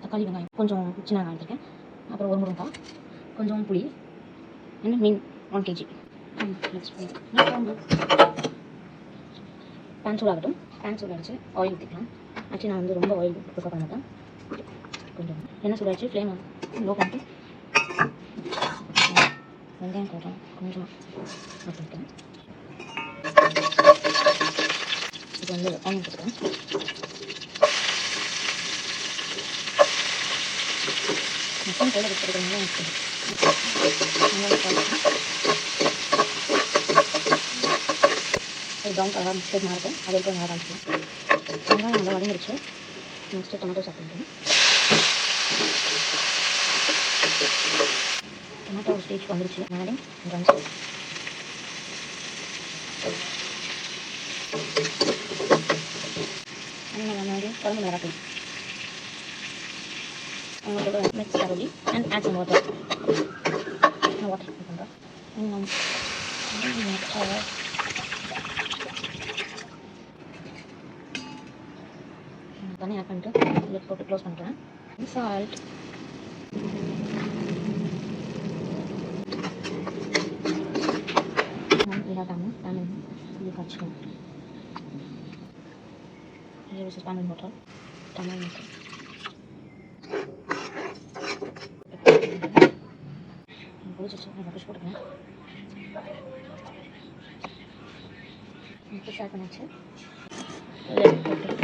தக்காளி வெங்காயம் கொஞ்சம் சின்ன வெங்காயம் எடுத்துருக்கேன். அப்புறம் ஒரு முருங்கைக்காய், கொஞ்சம் புளி, என்ன மீன் 1 kg. பேன் சூடாகட்டும். பேன் சூடாகிடுச்சு. ஆயில் ஊற்றிக்கலாம். ஆக்சுவலி நான் வந்து ரொம்ப ஆயில் ப்ரிஃபர் பண்ண மாட்டேன். கொஞ்சம் எண்ணெய் சூடாகிடுச்சு. ஃப்ளேம் லோ பண்ணிட்டு வெங்காயம் கொஞ்சமாக போட்டுருக்கேன். இப்போ வந்து ஆனியன் போட்டுக்கிறேன். மொத்தம் போல வச்சுருக்கிறதுனால ஒரு ப்ரௌன் கலராக மிக்சர் மாறும். அது வரைக்கும் நல்லா காமிச்சிக்கலாம். வெங்காயம் நல்லா வதங்கிடுச்சு. நெக்ஸ்ட்டு டொமேட்டோ சாப்பிட்டுருக்கேன். டொமேட்டோ ஒரு ஸ்டேஜ் வந்துருச்சு. முன்னாடி ட்ரம்ஸ் முன்னாடி குழம்பு மிளகாய் அவங்களோட மிக்ஸ் கரோலி அண்ட் ஆட் சம் வாட்டர். நான் வாட்டர் ஆட் பண்ணுறேன். தண்ணி ஆட் பண்ணிட்டு லிட் போட்டு க்ளோஸ் பண்ணிக்கிறேன். சால்ட், tamil இது காய்ச்சிக்கணும். Here is tamil water, tamil water. கொதிச்சிச்சு. நான் ஃபிஷ் போட்டுக்கிறேன். ஃபிஷ் ஆட் பண்ணிச்சு. போட்டு